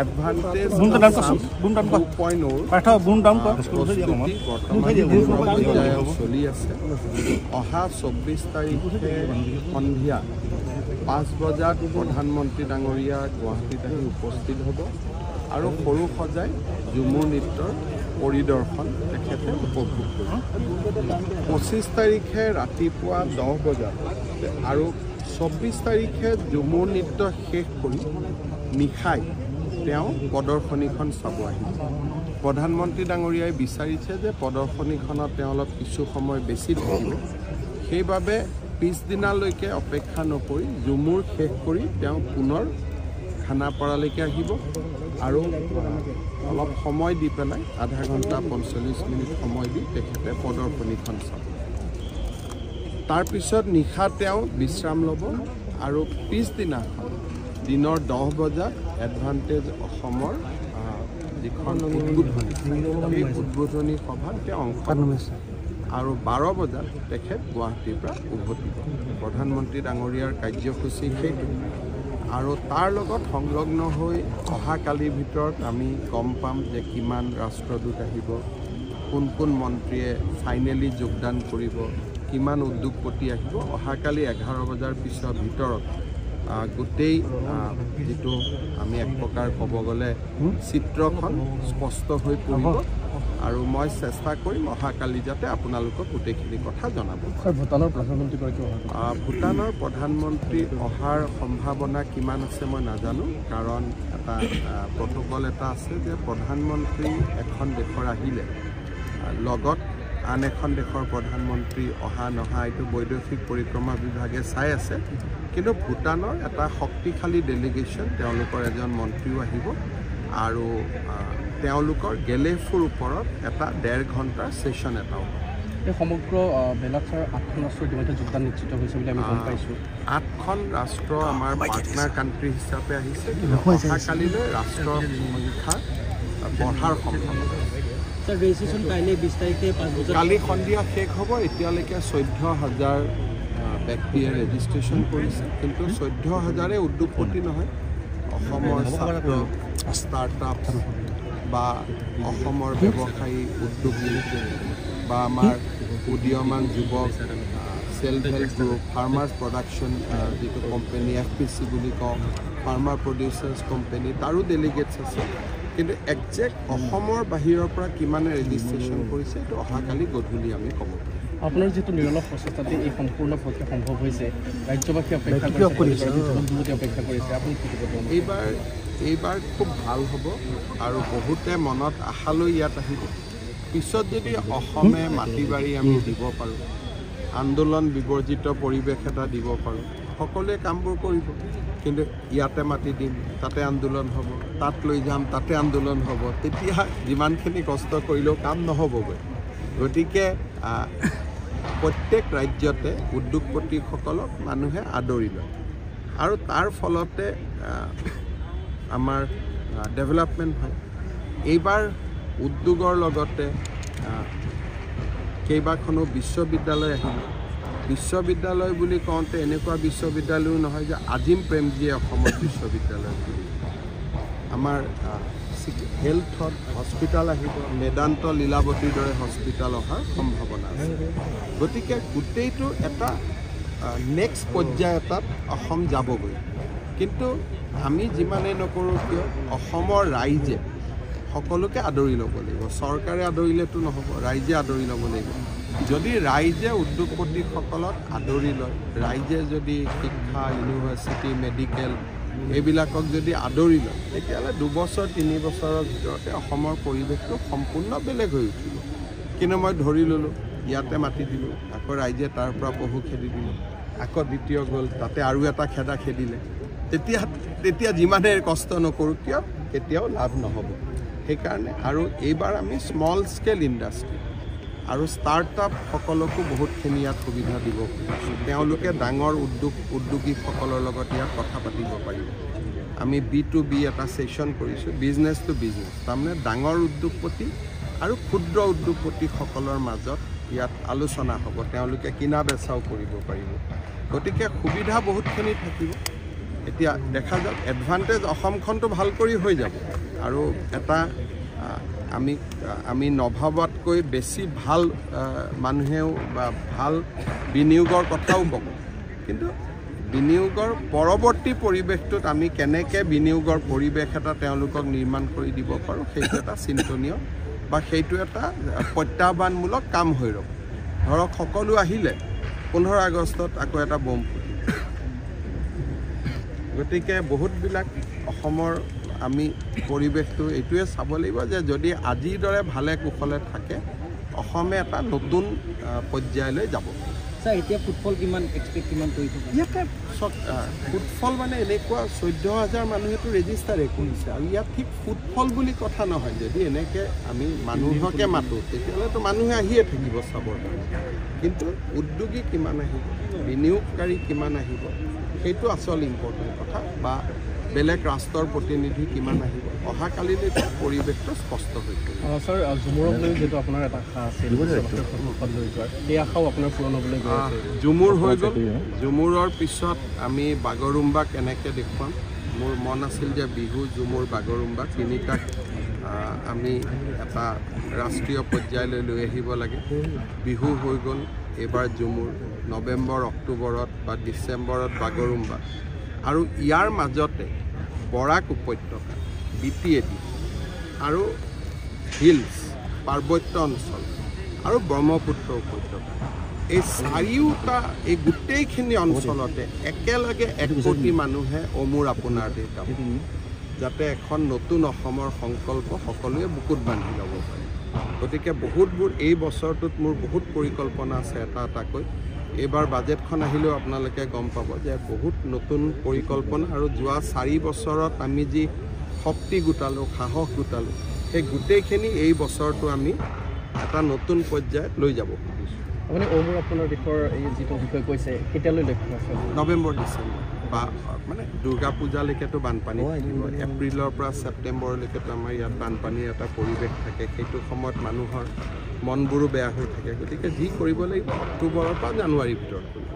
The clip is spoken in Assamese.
Advantage চলি আছে অহা 24 তাৰিখে সন্ধিয়া 5 বজাত প্ৰধানমন্ত্ৰী ডাঙৰীয়া গুৱাহাটীত আহি উপস্থিত হ'ব আৰু সৰু সজাই ঝুমুৰ নৃত্যৰ পৰিদৰ্শন তেখেতে উপভোগ কৰিব 25 তাৰিখে ৰাতিপুৱা 10 বজাত আৰু 24 তাৰিখে ঝুমুৰ নৃত্য শেষ কৰি নিশাই তেওঁ প্ৰদৰ্শনীখন চাব আহিব প্ৰধানমন্ত্ৰী ডাঙৰীয়াই বিচাৰিছে যে প্ৰদৰ্শনীখনত তেওঁ অলপ কিছু সময় বেছি থাকিব সেইবাবে পিছদিনালৈকে অপেক্ষা নকৰি ঝুমুৰ শেষ কৰি তেওঁ পুনৰ খানাপাৰালৈকে আহিব আৰু অলপ সময় দি পেলাই আধা ঘণ্টা 45 মিনিট সময় দি তেখেতে প্ৰদৰ্শনীখন চাব তাৰ পিছত নিশা তেওঁ বিশ্ৰাম ল'ব আৰু পিছদিনাখন দিনৰ 10 বজাত এডভান্টেজ অসমৰ যিখন উদ্বোধনী সভাত তেওঁ অংশগ্ৰহণ আৰু 12 বজাত তেখেত গুৱাহাটীৰ পৰা উভতিব প্ৰধানমন্ত্ৰী ডাঙৰীয়াৰ কাৰ্যসূচী সেইটো আৰু তাৰ লগত সংলগ্ন হৈ অহাকালিৰ ভিতৰত আমি গম পাম যে কিমান ৰাষ্ট্ৰদূত আহিব কোন কোন মন্ত্ৰীয়ে ফাইনেলি যোগদান কৰিব কিমান উদ্যোগপতি আহিব অহাকালি 11 বজাৰ পিছৰ ভিতৰত গোটেই যেটো আমি এক প্ৰকাৰ ক'ব গ'লে চিত্ৰখন স্পষ্ট হৈ পৰিব আৰু মই চেষ্টা কৰিম অহাকালি যাতে আপোনালোকক গোটেইখিনি কথা জনাব ভূটানৰ প্ৰধানমন্ত্ৰী অহাৰ সম্ভাৱনা কিমান আছে মই নাজানো কাৰণ এটা প্ৰট'কল এটা আছে যে প্ৰধানমন্ত্ৰী এখন দেশৰ আহিলে লগত আন এখন দেশৰ প্ৰধানমন্ত্ৰী অহা নহা এইটো বৈদেশিক পৰিক্ৰমা বিভাগে চাই আছে কিন্তু ভূটানৰ এটা শক্তিশালী ডেলিগেশ্যন তেওঁলোকৰ এজন মন্ত্ৰীও আহিব আৰু তেওঁলোকৰ গেলেফুৰ ওপৰত এটা 1.5 ঘণ্টাৰ সেশন এটাও এই সমগ্ৰ বেলাছৰ 8খন ৰাষ্ট্ৰৰ ইতিমধ্যে যোগদান নিশ্চিত হৈছে বুলি আমি গম পাইছোঁ 8খন ৰাষ্ট্ৰ আমাৰ পাৰ্টনাৰ কাণ্ট্ৰি হিচাপে আহিছে কিন্তু অহাকালিলৈ ৰাষ্ট্ৰৰ সংখ্যা বঢ়াৰ সম্ভাৱনা স্যাৰ ৰেজিষ্ট্ৰেশ্যন কাইলৈ 20 তাৰিখে 5 বজাত কালি সন্ধিয়া শেষ হ'ব এতিয়ালৈকে 14000 ব্যক্তিয়ে ৰেজিষ্ট্ৰেশ্যন কৰিছে কিন্তু 14000 উদ্যোগপতি নহয় অসমৰ ষ্টাৰ্টআপ বা অসমৰ ব্যৱসায়ী উদ্যোগী বা আমাৰ উদীয়মান যুৱক self help group farmers production যিটো কোম্পানী FPC বুলি কওঁ ফাৰ্মাৰ প্ৰডিউচাৰ্ছ কোম্পানী তাৰো ডেলিগেটছ আছে কিন্তু একজেক্ট অসমৰ বাহিৰৰ পৰা কিমানে ৰেজিষ্ট্ৰেশ্যন কৰিছে এইটো অহাকালি গধূলি আমি ক'ব আপোনাৰ যেটো নিৰলস প্ৰচেষ্টাতে এই সম্পূৰ্ণ প্ৰক্ৰিয়া সম্ভৱ হৈছে ৰাজ্যবাসী অপেক্ষা কৰিছে আপুনি কি ক'ব এইবাৰ খুব ভাল হ'ব আৰু বহুতে মনত আশা লৈ ইয়াত আহিব পিছত যদি অসমে মাটি বাৰী আমি দিব পাৰোঁ আন্দোলন বিবৰ্জিত পৰিৱেশ এটা দিব পাৰোঁ সকলোৱে কামবোৰ কৰিব কিন্তু ইয়াতে মাটি দিম তাতে আন্দোলন হ'ব তাত লৈ যাম তাতে আন্দোলন হ'ব তেতিয়া যিমানখিনি কষ্ট কৰিলেও কাম নহ'বগৈ গতিকে প্ৰত্যেক ৰাজ্যতে উদ্যোগপতিসকলক মানুহে আদৰি লয় আৰু তাৰ ফলতে আমাৰ ডেভেলপমেণ্ট হয় এইবাৰ উদ্যোগৰ লগতে কেইবাখনো বিশ্ববিদ্যালয় আহিব বিশ্ববিদ্যালয় বুলি কওঁতে এনেকুৱা বিশ্ববিদ্যালয়ো নহয় যে আজিম প্ৰেমজীয়ে অসমত বিশ্ববিদ্যালয় বুলি আমাৰ হেল্থত হস্পিটেল আহিব মেদান্ত লীলাৱতীৰ দৰে হস্পিটেল অহাৰ সম্ভাৱনা আছে গতিকে গোটেইটো এটা নেক্সট পৰ্যায় এটাত অসম যাবগৈ কিন্তু আমি যিমানেই নকৰোঁ কিয় অসমৰ ৰাইজে সকলোকে আদৰি ল'ব লাগিব চৰকাৰে আদৰিলেতো নহ'ব ৰাইজে আদৰি ল'ব লাগিব যদি ৰাইজে উদ্যোগপতিসকলক আদৰি লয় ৰাইজে যদি শিক্ষা ইউনিভাৰ্চিটি মেডিকেল এইবিলাকক যদি আদৰি লয় তেতিয়াহ'লে 2 বছৰ 3 বছৰৰ ভিতৰতে অসমৰ পৰিৱেশটো সম্পূৰ্ণ বেলেগ হৈ উঠিব কিন্তু মই ধৰি ল'লোঁ ইয়াতে মাতি দিলোঁ আকৌ ৰাইজে তাৰ পৰা পহু খেদি দিলে আকৌ দ্বিতীয় গ'ল তাতে আৰু এটা খেদা খেদিলে তেতিয়া যিমানে কষ্ট নকৰোঁ কিয় কেতিয়াও লাভ নহ'ব সেইকাৰণে আৰু এইবাৰ আমি স্মল স্কেল ইণ্ডাষ্ট্ৰি আৰু ষ্টাৰ্টআপ সকলকো বহুতখিনি ইয়াত সুবিধা দিব তেওঁলোকে ডাঙৰ উদ্যোগীসকলৰ লগত ইয়াত কথা পাতিব পাৰিব আমি B2B এটা সেশন কৰিছোঁ বিজনেছ টু বিজনেছ তাৰমানে ডাঙৰ উদ্যোগপতি আৰু ক্ষুদ্ৰ উদ্যোগপতিসকলৰ মাজত ইয়াত আলোচনা হ'ব তেওঁলোকে কিনা বেচাও কৰিব পাৰিব গতিকে সুবিধা বহুতখিনি থাকিব এতিয়া দেখা যাওক এডভান্টেজ অসমখনটো ভাল কৰি হৈ যাব আৰু এটা আমি নভাবাতকৈ বেছি ভাল মানুহেও বা ভাল বিনিয়োগৰ কথাও ক'ব কিন্তু বিনিয়োগৰ পৰৱৰ্তী পৰিৱেশটোত আমি কেনেকৈ বিনিয়োগৰ পৰিৱেশ এটা তেওঁলোকক নিৰ্মাণ কৰি দিব পাৰোঁ সেইটো এটা চিন্তনীয় বা সেইটো এটা প্ৰত্যাহ্বানমূলক কাম হৈ ৰ'ব ধৰক সকলো আহিলে 15 আগষ্টত আকৌ এটা বম গতিকে বহুতবিলাক অসমৰ আমি পৰিৱেশটো এইটোৱে চাব লাগিব যে যদি আজিৰ দৰে ভালে কুশলে থাকে অসমে এটা নতুন পৰ্যায়লৈ যাব স্যাৰ এতিয়া ফুটফল কিমান এক্সপেক্ট কিমান কৰি থাকে ইয়াতে ফুটফল মানে এনেকুৱা 14,000 মানুহেতো ৰেজিষ্টাৰে কৰিছে আৰু ইয়াত ঠিক ফুটফল বুলি কথা নহয় যদি এনেকৈ আমি মানুহকে মাতোঁ তেতিয়াহ'লেতো মানুহে আহিয়ে থাকিব চাবৰ কিন্তু উদ্যোগী কিমান আহিব বিনিয়োগকাৰী কিমান আহিব সেইটো আচল ইম্পৰ্টেণ্ট কথা বা বেলেগ ৰাষ্ট্ৰৰ প্ৰতিনিধি কিমান আহিব অহাকালিলৈ পৰিৱেশটো স্পষ্ট হৈ পৰিব স্যাৰ ঝুমুৰক লৈ যিটো আপোনাৰ এটা আশা আছিল লৈ যোৱাৰ সেই আশাও আপোনাৰ পূৰণ হ'বলৈ গৈ আছে ঝুমুৰ হৈ গ'ল ঝুমুৰৰ পিছত আমি বাগৰুম্বা কেনেকৈ দেখুৱাম মোৰ মন আছিল যে বিহু ঝুমুৰ বাগৰুম্বা তিনিটাক আমি এটা ৰাষ্ট্ৰীয় পৰ্যায়লৈ লৈ আহিব লাগে বিহু হৈ গ'ল এইবাৰ ঝুমুৰ নৱেম্বৰ অক্টোবৰত বা ডিচেম্বৰত বাগৰুম্বা আৰু ইয়াৰ মাজতে বৰাক উপত্যকা BTAD আৰু হিলছ পাৰ্বত্য অঞ্চল আৰু ব্ৰহ্মপুত্ৰ উপত্যকা এই চাৰিওটা এই গোটেইখিনি অঞ্চলতে একেলগে 1 কোটি মানুহে অমূৰ আপোনাৰ দেউতা যাতে এখন নতুন অসমৰ সংকল্প সকলোৱে বুকুত বান্ধি ল'ব পাৰে গতিকে বহুতবোৰ এই বছৰটোত মোৰ বহুত পৰিকল্পনা আছে এটা এটাকৈ এইবাৰ বাজেটখন আহিলেও আপোনালোকে গম পাব যে বহুত নতুন পৰিকল্পনা আৰু যোৱা 4 বছৰত আমি যি শক্তি গোটালোঁ সাহস গোটালোঁ সেই গোটেইখিনি এই বছৰটো আমি এটা নতুন পৰ্যায়ত লৈ যাব খুজিছোঁ আপুনি অমূৰ আপোনাৰ দেশৰ এই যিটো বিষয় কৈছে কেতিয়ালৈ লক্ষ্য আছে নৱেম্বৰ ডিচেম্বৰ বা মানে দুৰ্গা পূজালৈকেতো বানপানী থাকিব এপ্ৰিলৰ পৰা ছেপ্টেম্বৰলৈকেতো আমাৰ ইয়াত বানপানীৰ এটা পৰিৱেশ থাকে সেইটো সময়ত মানুহৰ মনবোৰো বেয়া হৈ থাকে গতিকে যি কৰিব লাগিব অক্টোবৰৰ পৰা জানুৱাৰীৰ ভিতৰত কৰিব